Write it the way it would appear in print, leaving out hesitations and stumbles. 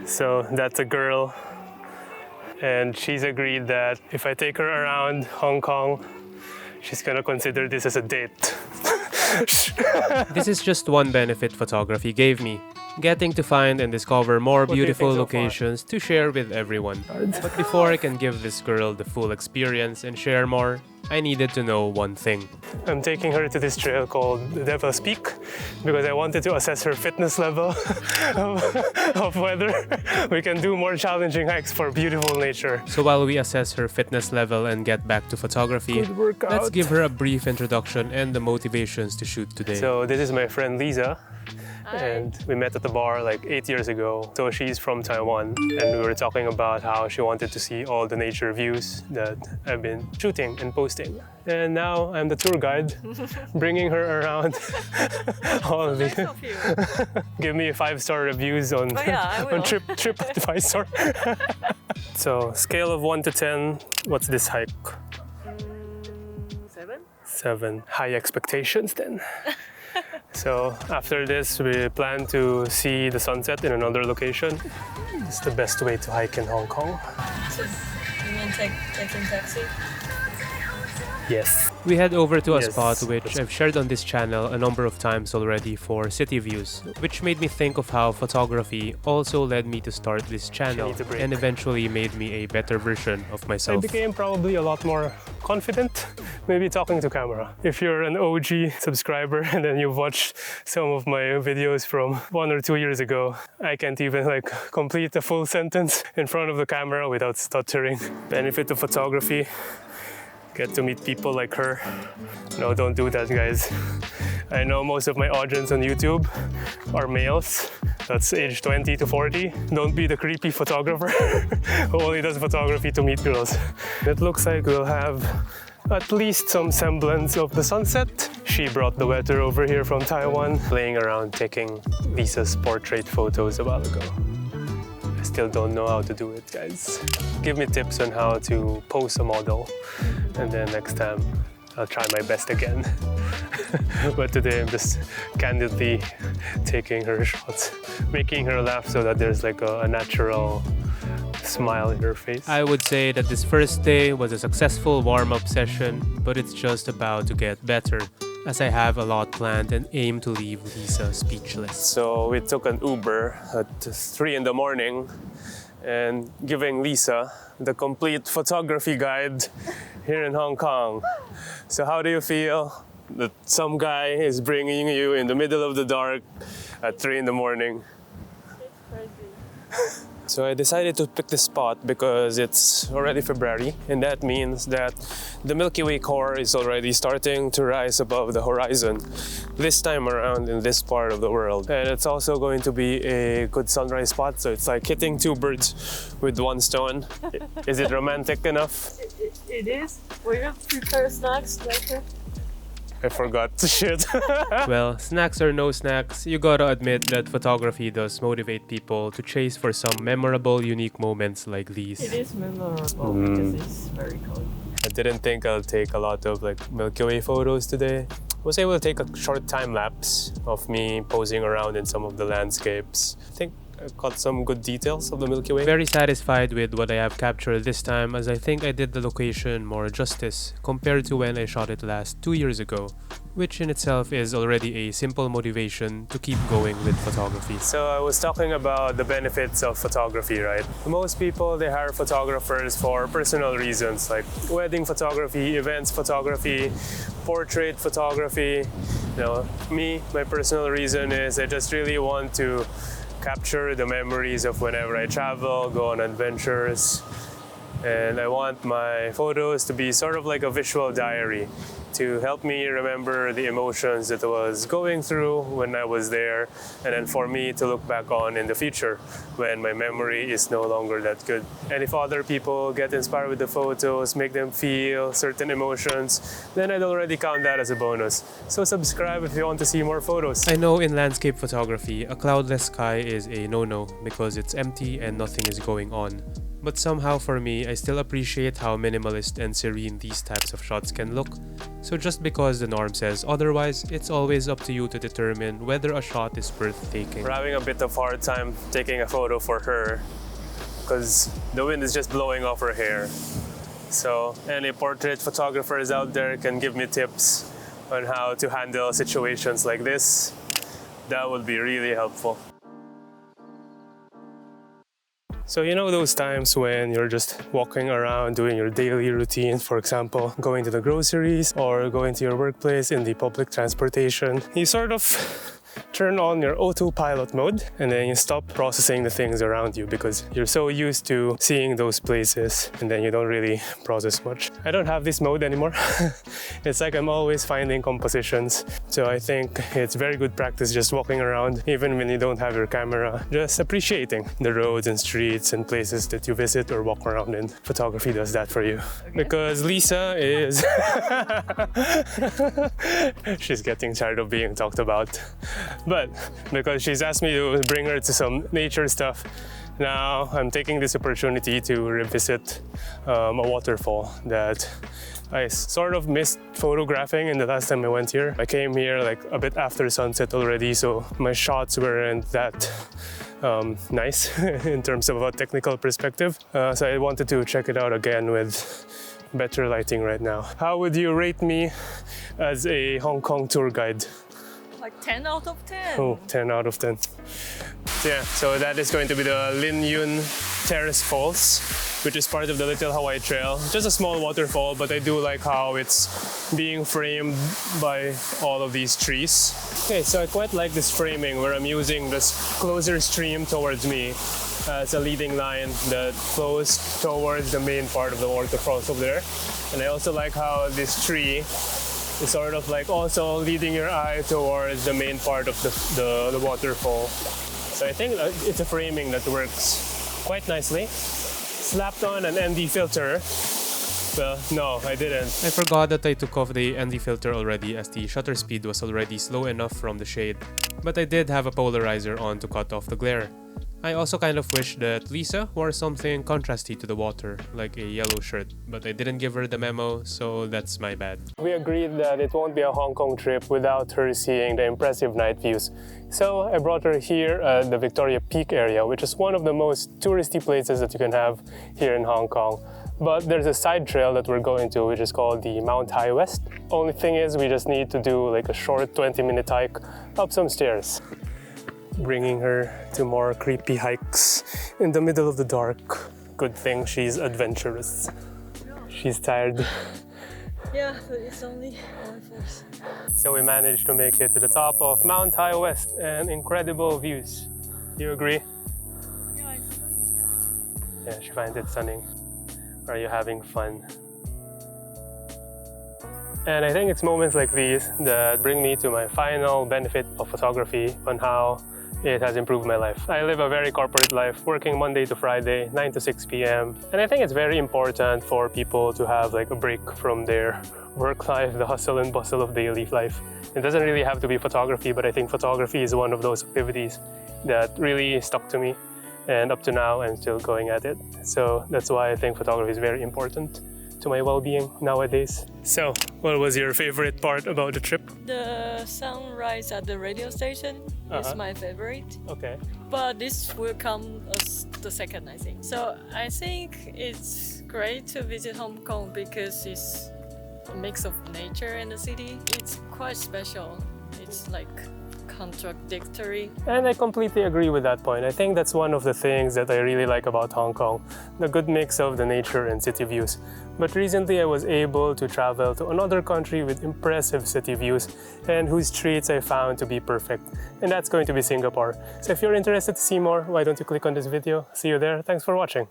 So that's a girl, and she's agreed that if I take her around Hong Kong, she's gonna consider this as a date. This is just one benefit photography gave me. Getting to find and discover more beautiful locations to share with everyone. But before I can give this girl the full experience and share more, I needed to know one thing. I'm taking her to this trail called the Devil's Peak because I wanted to assess her fitness level of whether we can do more challenging hikes for beautiful nature. So while we assess her fitness level and get back to photography, let's give her a brief introduction and the motivations to shoot today. So this is my friend Lisa. Hi. And we met at the bar like 8 years ago. So she's from Taiwan, and we were talking about how she wanted to see all the nature views that I've been shooting and posting. And now I'm the tour guide, bringing her around all of Nice the. of you. Give me 5-star reviews on I will. on trip 5-star. So scale of 1 to 10, what's this hike? 7? 7. High expectations then. So after this, we plan to see the sunset in another location. It's the best way to hike in Hong Kong. You mean taking taxi? Yes. We head over to a Yes. spot which I've shared on this channel a number of times already for city views, which made me think of how photography also led me to start this channel needs a break. and eventually made me a better version of I myself. became probably a lot more confident, maybe talking to camera. If you're an OG subscriber and then you've watched some of my videos from 1 or 2 years ago, I can't even complete a full sentence in front of the camera without stuttering. Benefit of photography. Get to meet people like her. No, don't do that, guys. I know most of my audience on YouTube are males. That's age 20 to 40. Don't be the creepy photographer who only does photography to meet girls. It looks like we'll have at least some semblance of the sunset. She brought the weather over here from Taiwan, playing around taking Lisa's portrait photos a while ago. I still don't know how to do it, guys. Give me tips on how to pose a model, and then next time I'll try my best again. But today I'm just candidly taking her shots, making her laugh so that there's a natural smile in her face. I would say that this first day was a successful warm-up session, but it's just about to get better, as I have a lot planned and aim to leave Lisa speechless. So we took an Uber at 3 in the morning and giving Lisa the complete photography guide here in Hong Kong. So how do you feel that some guy is bringing you in the middle of the dark at 3 in the morning? Crazy. So I decided to pick this spot because it's already February, and that means that the Milky Way core is already starting to rise above the horizon this time around in this part of the world. And it's also going to be a good sunrise spot, so it's like hitting 2 birds with 1 stone. Is it romantic enough? It is. Will you prepare snacks later? I forgot. Shit. Well, snacks or no snacks, you gotta admit that photography does motivate people to chase for some memorable, unique moments like these. It is memorable because it's very cold. I didn't think I'll take a lot of Milky Way photos today. I was able to take a short time lapse of me posing around in some of the landscapes. I think I caught some good details of the Milky Way. Very satisfied with what I have captured this time, as I think I did the location more justice compared to when I shot it last 2 years ago, which in itself is already a simple motivation to keep going with photography. So I was talking about the benefits of photography, right? Most people, they hire photographers for personal reasons, like wedding photography, events photography, portrait photography. Me, my personal reason is I just really want to capture the memories of whenever I travel, go on adventures. And I want my photos to be sort of like a visual diary to help me remember the emotions that I was going through when I was there, and then for me to look back on in the future when my memory is no longer that good. And if other people get inspired with the photos, make them feel certain emotions, then I'd already count that as a bonus. So subscribe if you want to see more photos. I know in landscape photography, a cloudless sky is a no-no because it's empty and nothing is going on. but somehow for me, I still appreciate how minimalist and serene these types of shots can look. So just because the norm says otherwise, it's always up to you to determine whether a shot is worth taking. We're having a bit of hard time taking a photo for her because the wind is just blowing off her hair. So any portrait photographers out there can give me tips on how to handle situations like this. That would be really helpful. So you know those times when you're just walking around doing your daily routine, for example, going to the groceries or going to your workplace in the public transportation, you sort of turn on your autopilot mode and then you stop processing the things around you because you're so used to seeing those places and then you don't really process much. I don't have this mode anymore. It's like I'm always finding compositions. So I think it's very good practice just walking around even when you don't have your camera, just appreciating the roads and streets and places that you visit or walk around in. Photography does that for you. Because Lisa is she's getting tired of being talked about. But because she's asked me to bring her to some nature stuff, now I'm taking this opportunity to revisit a waterfall that I sort of missed photographing in the last time I went here. I came here like a bit after sunset already, so my shots weren't that nice in terms of a technical perspective. So I wanted to check it out again with better lighting right now. How would you rate me as a Hong Kong tour guide? Like 10 out of 10. Oh, 10 out of 10. Yeah, so that is going to be the Lin Yun Terrace Falls, which is part of the Little Hawaii Trail. Just a small waterfall, but I do like how it's being framed by all of these trees. Okay, so I quite like this framing where I'm using this closer stream towards me as a leading line that flows towards the main part of the waterfalls over there. And I also like how this tree is sort of like also leading your eye towards the main part of the waterfall. So I think it's a framing that works quite nicely. Slapped on an ND filter. Well, no, I didn't. I forgot that I took off the ND filter already as the shutter speed was already slow enough from the shade, but I did have a polarizer on to cut off the glare. I also kind of wish that Lisa wore something contrasty to the water, like a yellow shirt, but I didn't give her the memo, so that's my bad. We agreed that it won't be a Hong Kong trip without her seeing the impressive night views. So I brought her here at the Victoria Peak area, which is one of the most touristy places that you can have here in Hong Kong. But there's a side trail that we're going to, which is called the Mount High West. Only thing is, we just need to do like a short 20-minute hike up some stairs. Bringing her to more creepy hikes in the middle of the dark. Good thing she's adventurous. She's tired. Yeah, but it's only 1/4. So we managed to make it to the top of Mount High West and incredible views. You agree? Yeah, it's stunning. Yeah, she finds it stunning. Are you having fun? And I think it's moments like these that bring me to my final benefit of photography on how it has improved my life. I live a very corporate life, working Monday to Friday, 9 to 6 p.m. And I think it's very important for people to have like a break from their work life, the hustle and bustle of daily life. It doesn't really have to be photography, but I think photography is one of those activities that really stuck to me. And up to now, I'm still going at it. So that's why I think photography is very important to my well-being nowadays. So, what was your favorite part about the trip? The sunrise at the radio station is my favorite. Okay. But this will come as the second, I think. So I think it's great to visit Hong Kong because it's a mix of nature and the city. It's quite special. It's like contradictory. And I completely agree with that point. I think that's one of the things that I really like about Hong Kong, the good mix of the nature and city views. But recently I was able to travel to another country with impressive city views and whose streets I found to be perfect. And that's going to be Singapore. So if you're interested to see more, why don't you click on this video? See you there. Thanks for watching.